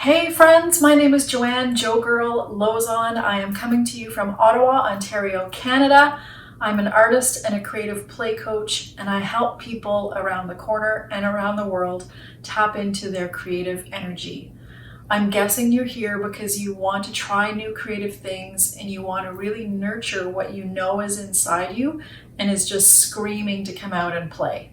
Hey friends, my name is Joanne, Joe Girl, Lauzon. I am coming to you from Ottawa, Ontario, Canada. I'm an artist and a creative play coach, and I help people around the corner and around the world tap into their creative energy. I'm guessing you're here because you want to try new creative things and you want to really nurture what you know is inside you and is just screaming to come out and play.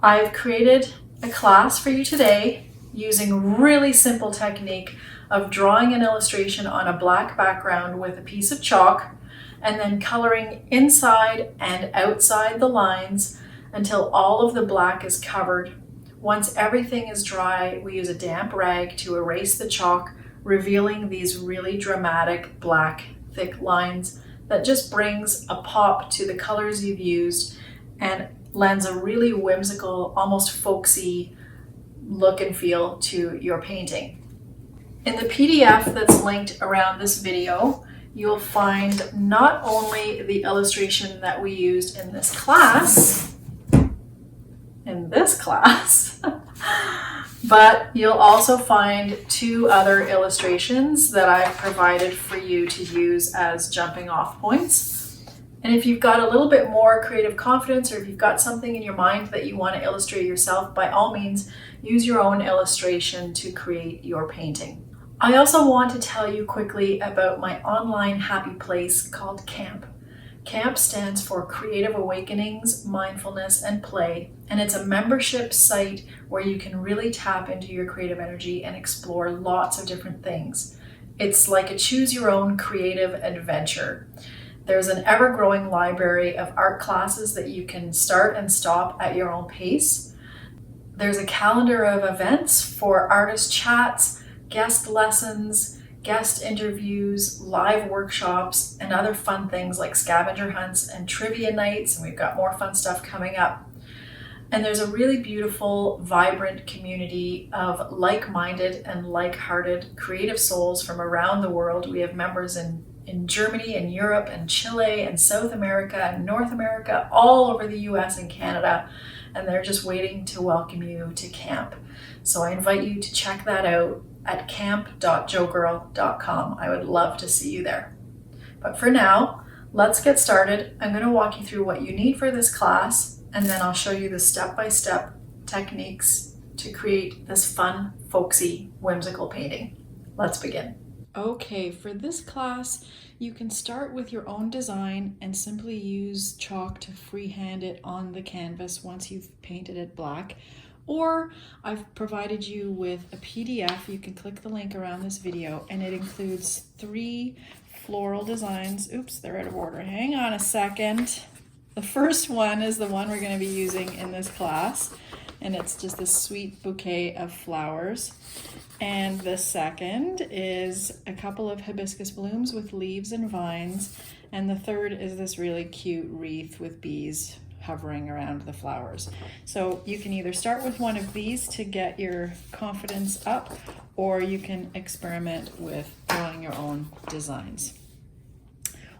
I've created a class for you today using really simple technique of drawing an illustration on a black background with a piece of chalk and then coloring inside and outside the lines until all of the black is covered. Once everything is dry, we use a damp rag to erase the chalk, revealing these really dramatic black thick lines that just brings a pop to the colors you've used and lends a really whimsical, almost folksy look and feel to your painting. In the PDF that's linked around this video, you'll find not only the illustration that we used in this class, but you'll also find two other illustrations that I've provided for you to use as jumping off points. And if you've got a little bit more creative confidence, or if you've got something in your mind that you want to illustrate yourself, by all means, use your own illustration to create your painting. I also want to tell you quickly about my online happy place called Camp. Camp stands for Creative Awakenings, Mindfulness, and Play, and it's a membership site where you can really tap into your creative energy and explore lots of different things. It's like a choose your own creative adventure. There's an ever-growing library of art classes that you can start and stop at your own pace. There's a calendar of events for artist chats, guest lessons, guest interviews, live workshops, and other fun things like scavenger hunts and trivia nights, and we've got more fun stuff coming up. And there's a really beautiful, vibrant community of like-minded and like-hearted creative souls from around the world. We have members in Germany and Europe and Chile and South America and North America, all over the US and Canada, and they're just waiting to welcome you to camp. So I invite you to check that out at camp.joegirl.com. I would love to see you there. But for now, let's get started. I'm going to walk you through what you need for this class, and then I'll show you the step-by-step techniques to create this fun, folksy, whimsical painting. Let's begin. Okay, for this class, you can start with your own design and simply use chalk to freehand it on the canvas once you've painted it black. Or I've provided you with a PDF. You can click the link around this video, and it includes 3 floral designs. Oops, they're out of order. Hang on a second. The first one is the one we're going to be using in this class, and it's just a sweet bouquet of flowers. And the second is a couple of hibiscus blooms with leaves and vines. And the third is this really cute wreath with bees hovering around the flowers. So you can either start with one of these to get your confidence up, or you can experiment with drawing your own designs.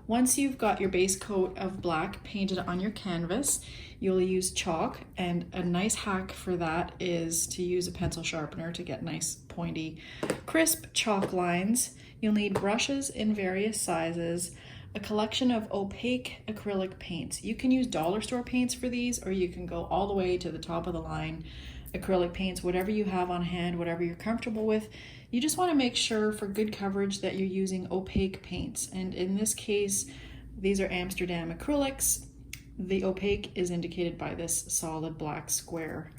Once you've got your base coat of black painted on your canvas, you'll use chalk, and a nice hack for that is to use a pencil sharpener to get nice pointy, crisp chalk lines. You'll need brushes in various sizes, a collection of opaque acrylic paints. You can use dollar store paints for these, or you can go all the way to the top of the line acrylic paints, whatever you have on hand, whatever you're comfortable with. You just want to make sure for good coverage that you're using opaque paints. And in this case, these are Amsterdam acrylics. The opaque is indicated by this solid black square.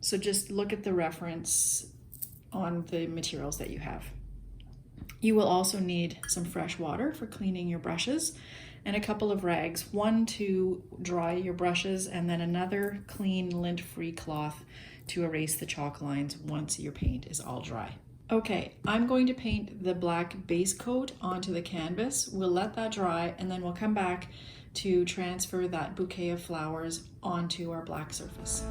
So just look at the reference on the materials that you have. You will also need some fresh water for cleaning your brushes, and a couple of rags, one to dry your brushes and then another clean lint-free cloth to erase the chalk lines once your paint is all dry. Okay, I'm going to paint the black base coat onto the canvas. We'll let that dry, and then we'll come back to transfer that bouquet of flowers onto our black surface.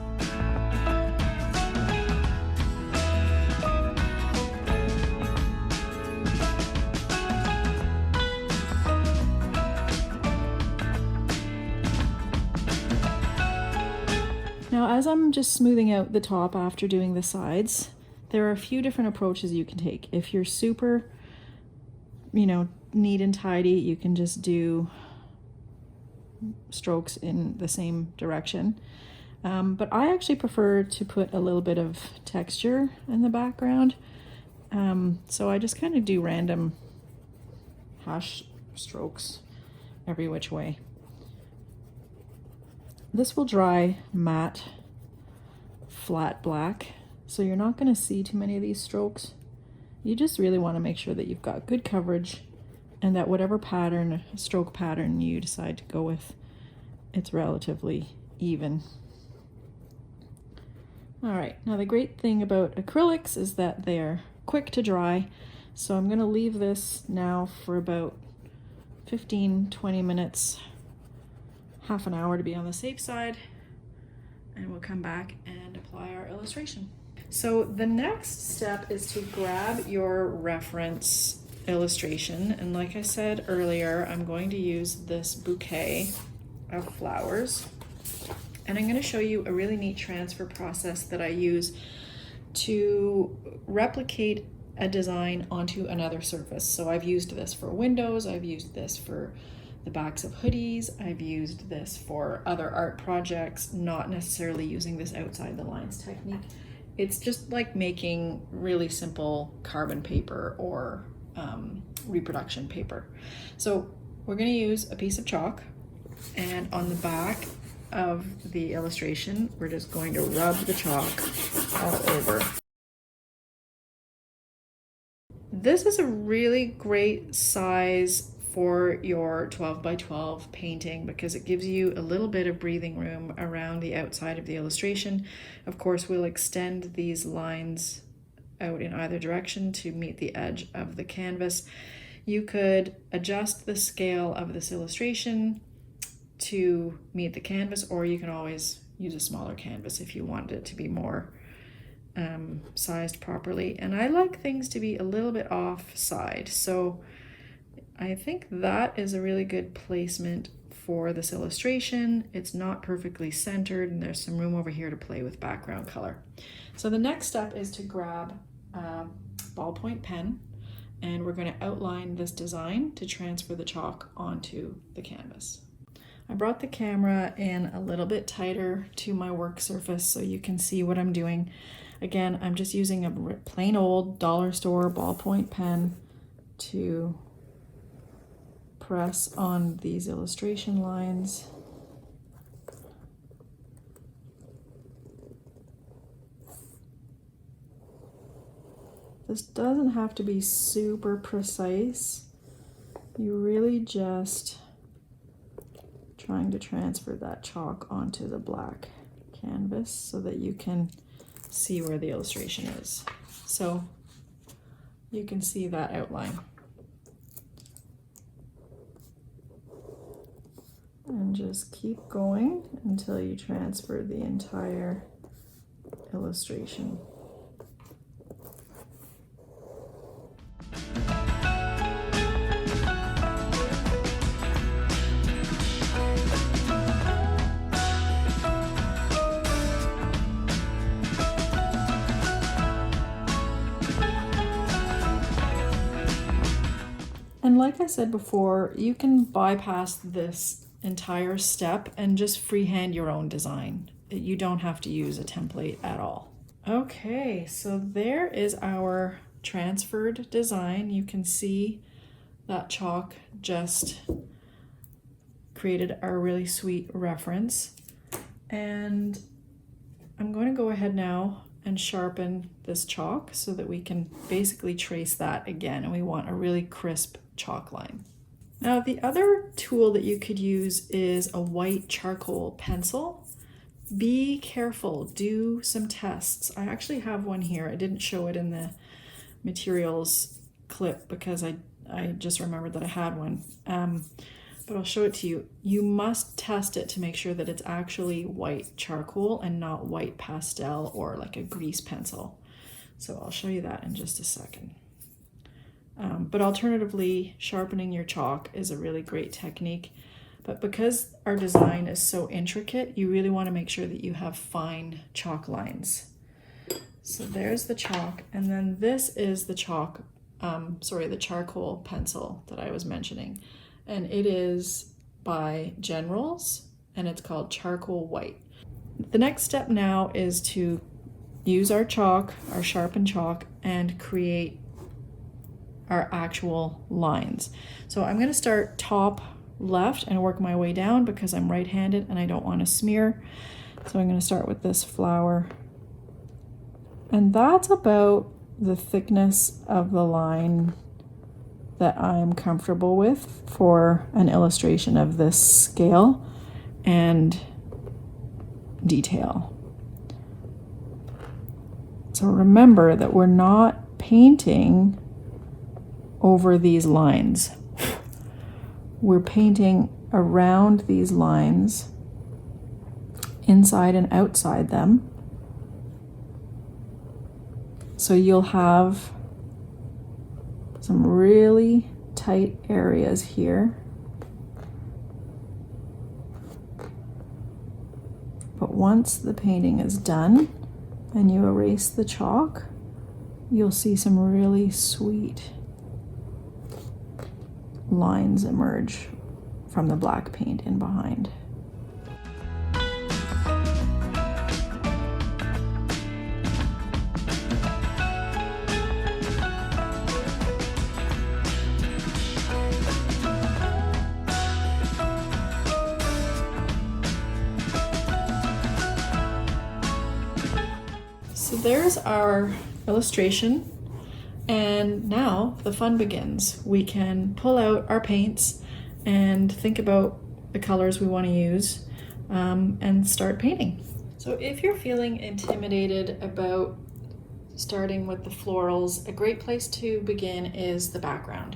Now, as I'm just smoothing out the top after doing the sides, there are a few different approaches you can take. If you're super, neat and tidy, you can just do strokes in the same direction. But I actually prefer to put a little bit of texture in the background. So I just kind of do random hash strokes every which way. This will dry matte, flat black, so you're not going to see too many of these strokes. You just really want to make sure that you've got good coverage and that whatever stroke pattern you decide to go with, it's relatively even. All right, now the great thing about acrylics is that they're quick to dry, so I'm going to leave this now for about 15-20 minutes, half an hour to be on the safe side, and we'll come back and apply our illustration. So the next step is to grab your reference illustration, and like I said earlier, I'm going to use this bouquet of flowers, and I'm going to show you a really neat transfer process that I use to replicate a design onto another surface. So I've used this for windows, I've used this for the backs of hoodies, I've used this for other art projects, not necessarily using this outside the lines technique. It's just like making really simple carbon paper or reproduction paper. So we're going to use a piece of chalk, and on the back of the illustration, we're just going to rub the chalk all over. This is a really great size for your 12 by 12 painting because it gives you a little bit of breathing room around the outside of the illustration. Of course, we'll extend these lines out in either direction to meet the edge of the canvas. You could adjust the scale of this illustration to meet the canvas, or you can always use a smaller canvas if you wanted it to be more sized properly. And I like things to be a little bit offside, so I think that is a really good placement for this illustration. It's not perfectly centered, and there's some room over here to play with background color. So the next step is to grab a ballpoint pen, and we're going to outline this design to transfer the chalk onto the canvas. I brought the camera in a little bit tighter to my work surface so you can see what I'm doing. Again, I'm just using a plain old dollar store ballpoint pen to press on these illustration lines. This doesn't have to be super precise. You really just trying to transfer that chalk onto the black canvas so that you can see where the illustration is. So you can see that outline. And just keep going until you transfer the entire illustration. And like I said before, you can bypass this entire step and just freehand your own design. You don't have to use a template at all. Okay, so there is our transferred design. You can see that chalk just created our really sweet reference. And I'm going to go ahead now and sharpen this chalk so that we can basically trace that again, and we want a really crisp chalk line. Now the other tool that you could use is a white charcoal pencil. Be careful, do some tests. I actually have one here. I didn't show it in the materials clip because I just remembered that I had one, but I'll show it to you. You must test it to make sure that it's actually white charcoal and not white pastel or like a grease pencil. So I'll show you that in just a second. But alternatively, sharpening your chalk is a really great technique. But because our design is so intricate, you really want to make sure that you have fine chalk lines. So there's the chalk, and then this is the the charcoal pencil that I was mentioning. And it is by Generals, and it's called Charcoal White. The next step now is to use our chalk, our sharpened chalk, and create our actual lines. So I'm going to start top left and work my way down because I'm right-handed and I don't want to smear. So I'm going to start with this flower. And that's about the thickness of the line that I'm comfortable with for an illustration of this scale and detail. So remember that we're not painting over these lines. We're painting around these lines, inside and outside them. So you'll have some really tight areas here. But once the painting is done and you erase the chalk, you'll see some really sweet lines emerge from the black paint in behind. So there's our illustration, and now the fun begins. We can pull out our paints and think about the colors we want to use and start painting. So if you're feeling intimidated about starting with the florals, a great place to begin is the background.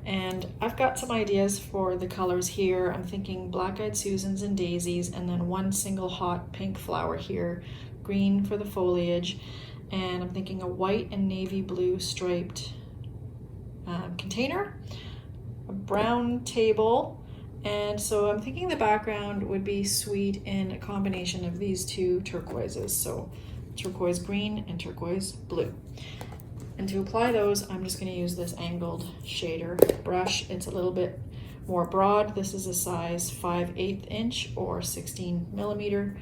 And I've got some ideas for the colors here. I'm thinking black-eyed Susans and daisies, and then one single hot pink flower here, green for the foliage, and I'm thinking a white and navy blue striped container, a brown table, and so I'm thinking the background would be sweet in a combination of these two turquoises, so turquoise green and turquoise blue. And to apply those, I'm just going to use this angled shader brush. It's a little bit more broad. This is a size 5/8 inch or 16 millimeter.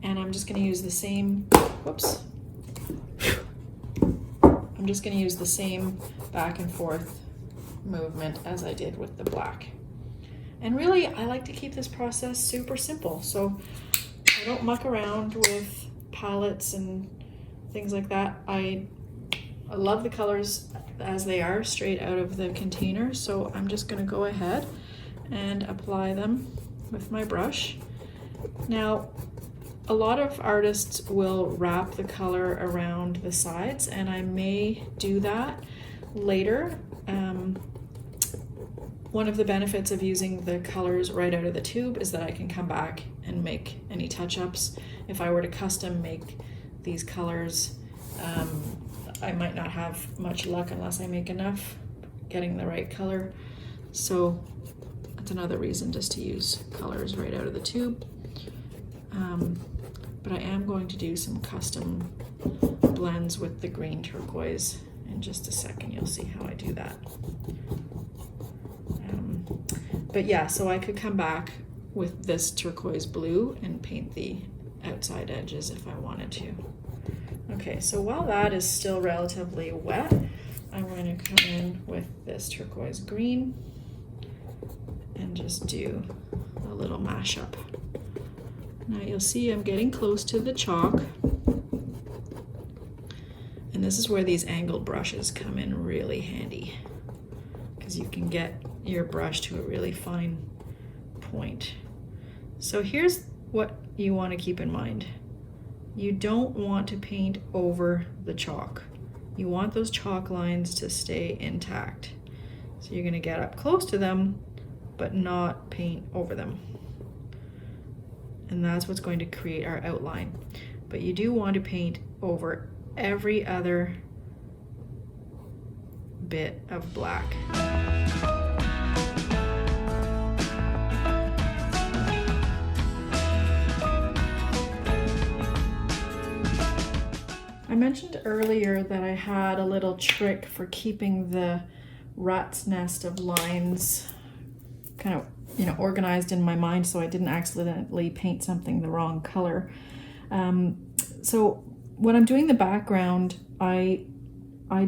And I'm just going to use the same, I'm just going to use the same back and forth movement as I did with the black. And really, I like to keep this process super simple. So I don't muck around with palettes and things like that. I love the colors as they are straight out of the container. So I'm just going to go ahead and apply them with my brush. Now, a lot of artists will wrap the color around the sides, and I may do that later. One of the benefits of using the colors right out of the tube is that I can come back and make any touch-ups. If I were to custom make these colors, I might not have much luck unless I make enough getting the right color. So that's another reason just to use colors right out of the tube. But I am going to do some custom blends with the green turquoise in just a second. You'll see how I do that. But yeah, so I could come back with this turquoise blue and paint the outside edges if I wanted to. Okay, so while that is still relatively wet, I'm going to come in with this turquoise green and just do a little mashup. Now you'll see I'm getting close to the chalk, and this is where these angled brushes come in really handy, because you can get your brush to a really fine point. So here's what you want to keep in mind. You don't want to paint over the chalk. You want those chalk lines to stay intact. So you're going to get up close to them, but not paint over them. And that's what's going to create our outline. But you do want to paint over every other bit of black. I mentioned earlier that I had a little trick for keeping the rat's nest of lines kind of, you know, organized in my mind so I didn't accidentally paint something the wrong color. So when I'm doing the background, I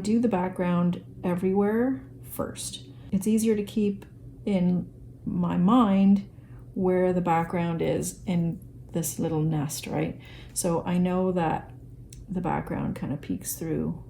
do the background everywhere first. It's easier to keep in my mind where the background is in this little nest, right? So I know that the background kind of peeks through.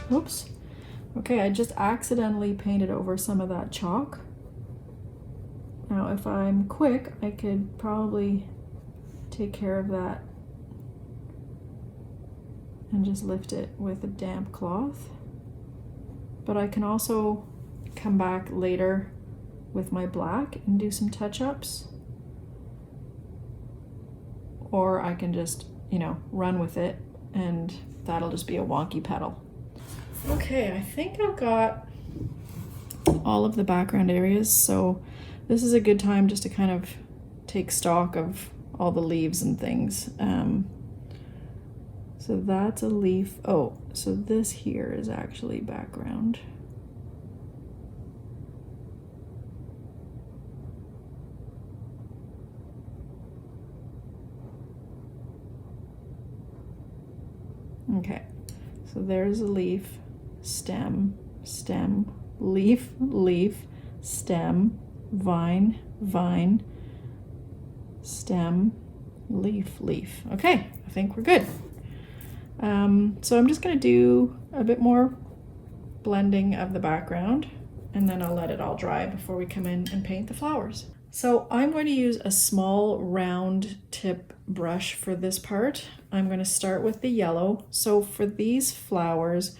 Whoops. Okay, I just accidentally painted over some of that chalk. Now, if I'm quick, I could probably take care of that and just lift it with a damp cloth. But I can also come back later with my black and do some touch-ups. Or I can just, you know, run with it and that'll just be a wonky petal. Okay, I think I've got all of the background areas, so this is a good time just to kind of take stock of all the leaves and things. So that's a leaf. Oh, so this here is actually background. Okay, so there's a leaf. Stem, stem, leaf, leaf, stem, vine, vine, stem, leaf, leaf. Okay, I think we're good. So I'm just going to do a bit more blending of the background and then I'll let it all dry before we come in and paint the flowers. So I'm going to use a small round tip brush for this part. I'm going to start with the yellow. So for these flowers,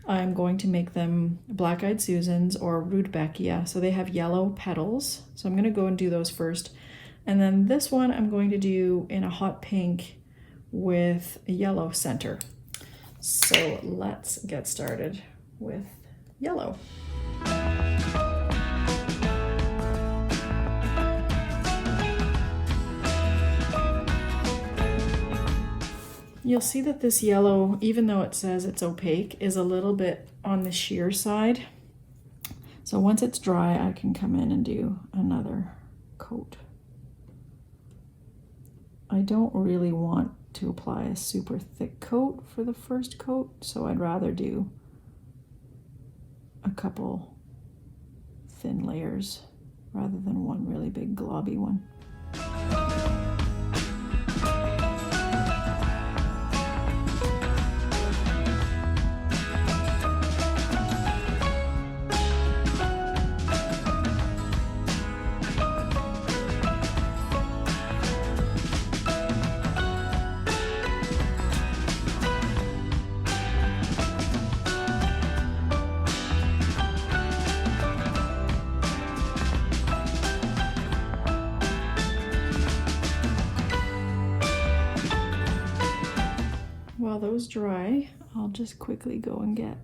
I'm going to make them black-eyed Susans or Rudbeckia. So they have yellow petals. So I'm going to go and do those first. And then this one I'm going to do in a hot pink with a yellow center. So let's get started with yellow. You'll see that this yellow, even though it says it's opaque, is a little bit on the sheer side. So once it's dry, I can come in and do another coat. I don't really want to apply a super thick coat for the first coat, so I'd rather do a couple thin layers rather than one really big globby one. While those dry, I'll just quickly go and get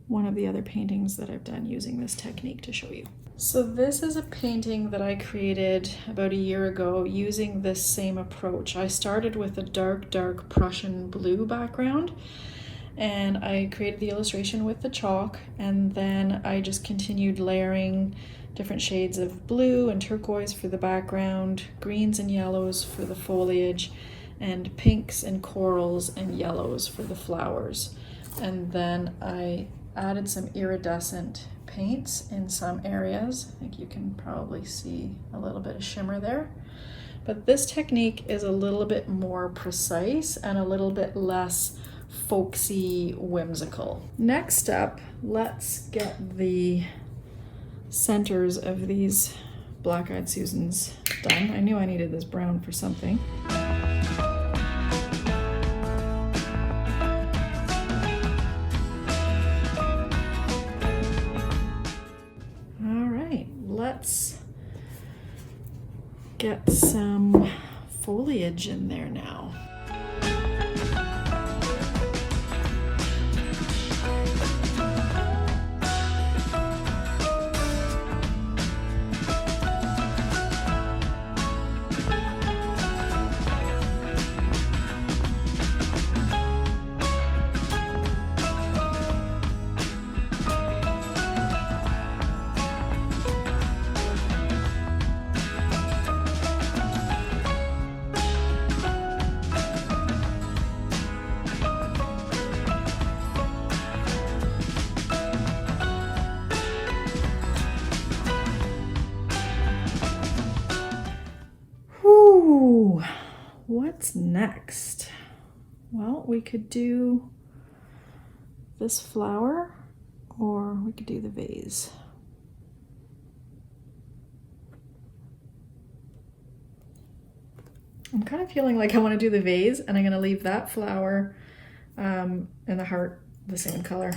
one of the other paintings that I've done using this technique to show you. So this is a painting that I created about a year ago using this same approach. I started with a dark Prussian blue background and I created the illustration with the chalk, and then I just continued layering different shades of blue and turquoise for the background, greens and yellows for the foliage, and pinks and corals and yellows for the flowers. And then I added some iridescent paints in some areas. I think you can probably see a little bit of shimmer there. But this technique is a little bit more precise and a little bit less folksy, whimsical. Next up, let's get the centers of these Black-Eyed Susan's done. I knew I needed this brown for something. All right, let's get some foliage in there now. What's next? Well, we could do this flower or we could do the vase. I'm kind of feeling like I want to do the vase, and I'm going to leave that flower and the heart the same color.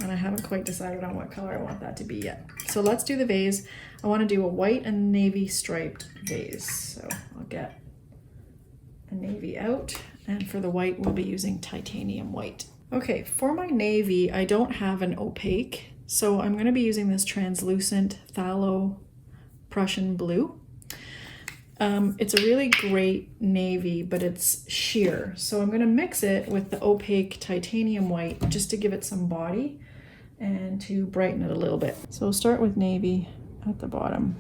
And I haven't quite decided on what color I want that to be yet. So let's do the vase. I want to do a white and navy striped vase. So I'll get a navy out, and for the white we'll be using titanium white. Okay, for my navy I don't have an opaque, so I'm going to be using this translucent phthalo Prussian blue. It's a really great navy, but it's sheer, so I'm going to mix it with the opaque titanium white just to give it some body and to brighten it a little bit. So we'll start with navy at the bottom.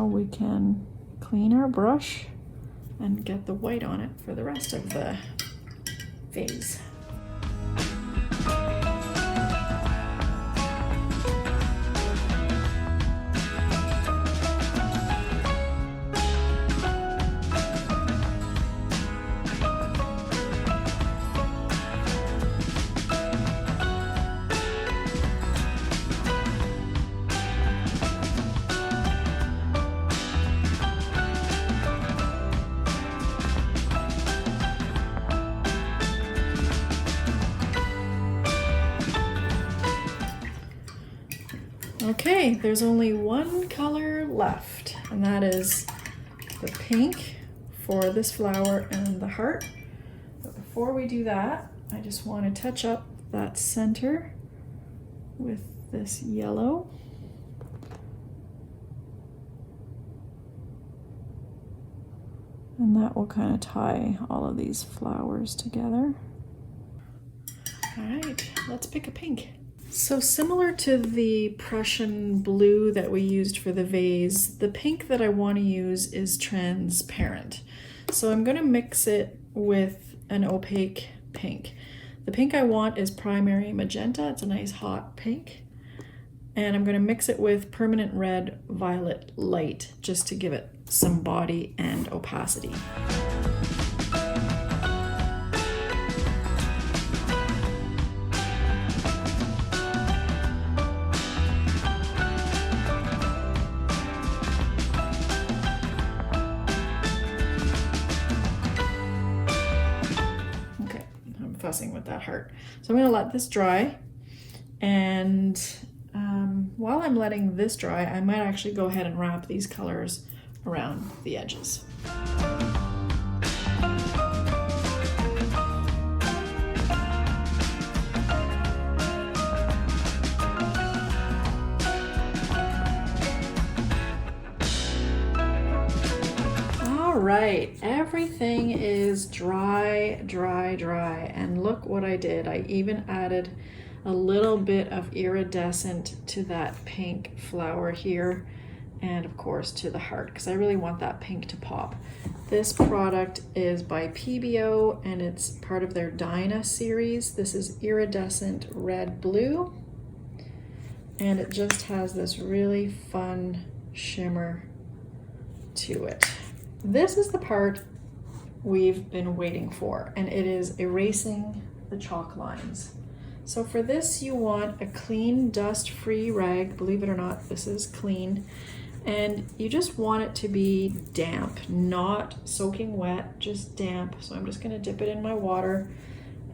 We can clean our brush and get the white on it for the rest of the vase. Okay, there's only one color left, and that is the pink for this flower and the heart. But before we do that, I just want to touch up that center with this yellow. And that will kind of tie all of these flowers together. All right, let's pick a pink. So similar to the Prussian blue that we used for the vase, the pink that I want to use is transparent. So I'm going to mix it with an opaque pink. The pink I want is primary magenta. It's a nice hot pink. And I'm going to mix it with permanent red violet light just to give it some body and opacity. Fussing with that heart. So I'm going to let this dry, and while I'm letting this dry, I might actually go ahead and wrap these colors around the edges. Right, everything is dry, and look what I did. I even added a little bit of iridescent to that pink flower here, and of course to the heart, because I really want that pink to pop. This product is by PBO and it's part of their Dinah series. This is Iridescent Red Blue. And it just has this really fun shimmer to it. This is the part we've been waiting for, and it is erasing the chalk lines. So for this, you want a clean, dust-free rag. Believe it or not, this is clean. And you just want it to be damp, not soaking wet, just damp. So I'm just gonna dip it in my water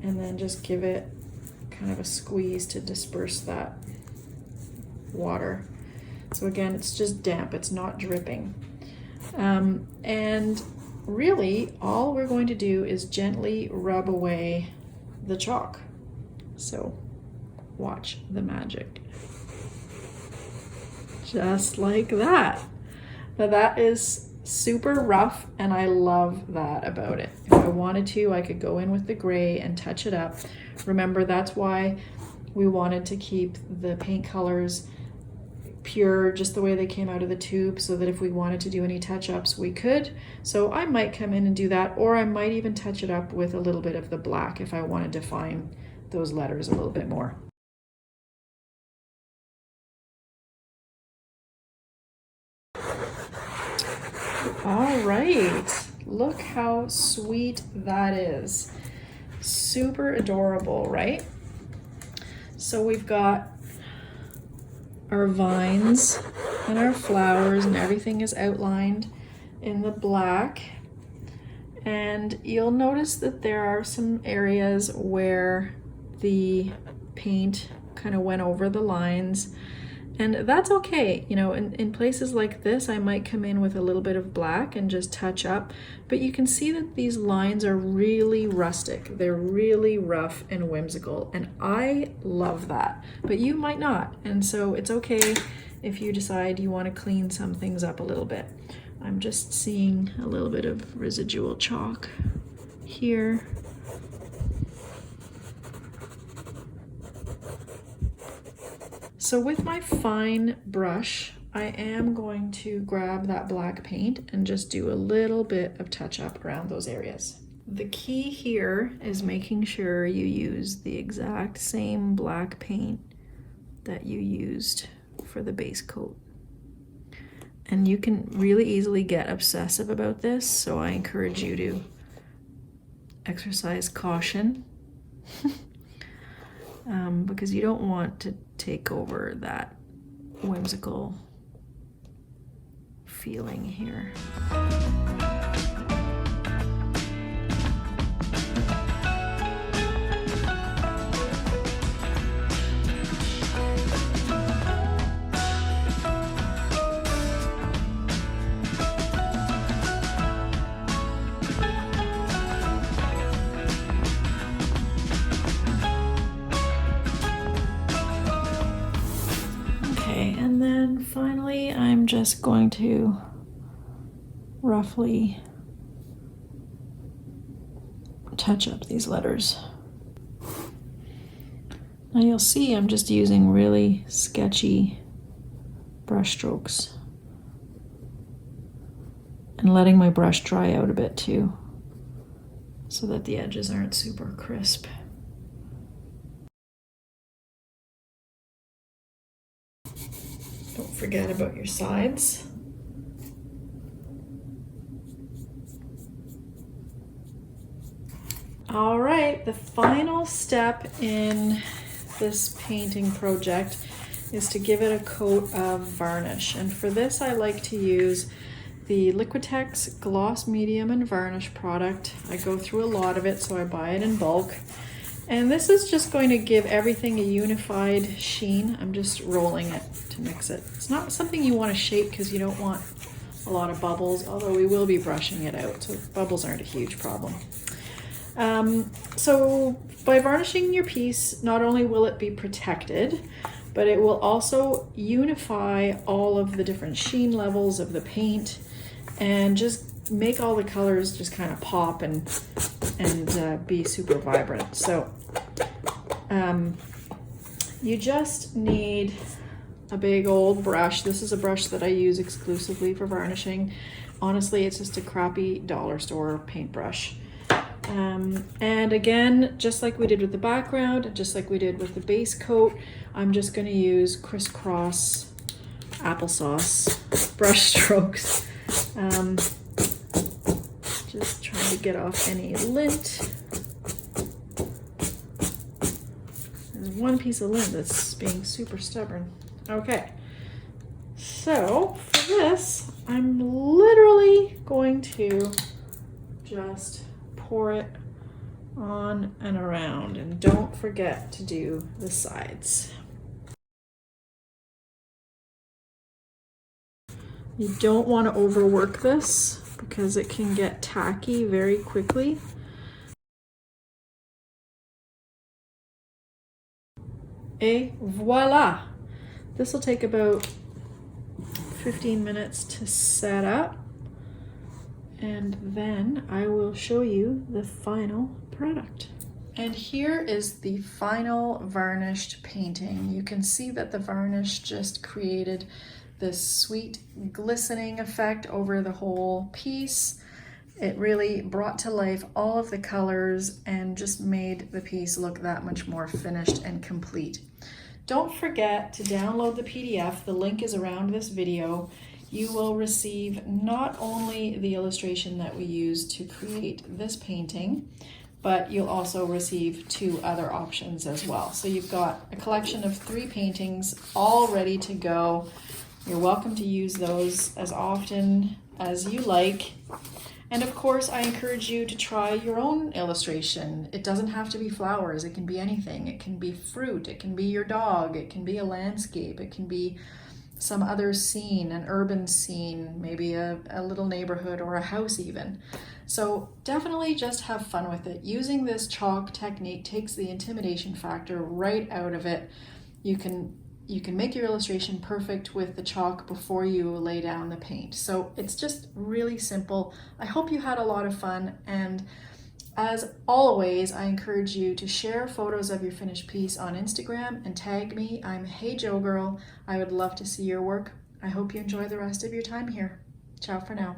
and then just give it kind of a squeeze to disperse that water. So again, it's just damp, it's not dripping. And really, all we're going to do is gently rub away the chalk. So watch the magic. Just like that. Now that is super rough and I love that about it. If I wanted to, I could go in with the gray and touch it up. Remember, that's why we wanted to keep the paint colors pure, just the way they came out of the tube, so that if we wanted to do any touch-ups, we could. So I might come in and do that, or I might even touch it up with a little bit of the black if I want to define those letters a little bit more. All right, look how sweet that is. Super adorable, right? So we've got our vines and our flowers and everything is outlined in the black. And you'll notice that there are some areas where the paint kind of went over the lines. And that's okay, you know, in places like this, I might come in with a little bit of black and just touch up, but you can see that these lines are really rustic. They're really rough and whimsical, and I love that, but you might not. And so it's okay if you decide you want to clean some things up a little bit. I'm just seeing a little bit of residual chalk here. So with my fine brush, I am going to grab that black paint and just do a little bit of touch up around those areas. The key here is making sure you use the exact same black paint that you used for the base coat. And you can really easily get obsessive about this, so I encourage you to exercise caution. Because you don't want to take over that whimsical feeling here. And then finally, I'm just going to roughly touch up these letters. Now you'll see I'm just using really sketchy brush strokes and letting my brush dry out a bit too, so that the edges aren't super crisp. Don't forget about your sides. All right, the final step in this painting project is to give it a coat of varnish. And for this, I like to use the Liquitex Gloss Medium and Varnish product. I go through a lot of it, so I buy it in bulk. And this is just going to give everything a unified sheen. I'm just rolling it to mix it. It's not something you want to shape because you don't want a lot of bubbles, although we will be brushing it out, so bubbles aren't a huge problem. So by varnishing your piece, not only will it be protected, but it will also unify all of the different sheen levels of the paint and just make all the colors just kind of pop and be super vibrant. So you just need a big old brush. This is a brush that I use exclusively for varnishing. Honestly, it's just a crappy dollar store paintbrush. And again, just like we did with the background, just like we did with the base coat, I'm just going to use crisscross applesauce brush strokes. Just trying to get off any lint. There's one piece of lint that's being super stubborn. Okay, so for this, I'm literally going to just pour it on and around, and don't forget to do the sides. You don't want to overwork this because it can get tacky very quickly. Et voila! This will take about 15 minutes to set up, and then I will show you the final product. And here is the final varnished painting. You can see that the varnish just created this sweet glistening effect over the whole piece. It really brought to life all of the colors and just made the piece look that much more finished and complete. Don't forget to download the PDF. The link is around this video. You will receive not only the illustration that we used to create this painting, but you'll also receive 2 other options as well. So you've got a collection of 3 paintings all ready to go. You're welcome to use those as often as you like. And of course, I encourage you to try your own illustration. It doesn't have to be flowers, it can be anything. It can be fruit, it can be your dog, it can be a landscape, it can be some other scene, an urban scene, maybe a little neighborhood or a house even. So definitely just have fun with it. Using this chalk technique takes the intimidation factor right out of it. You can make your illustration perfect with the chalk before you lay down the paint. So it's just really simple. I hope you had a lot of fun, and as always, I encourage you to share photos of your finished piece on Instagram and tag me. I'm Hey Joe Girl. I would love to see your work. I hope you enjoy the rest of your time here. Ciao for now.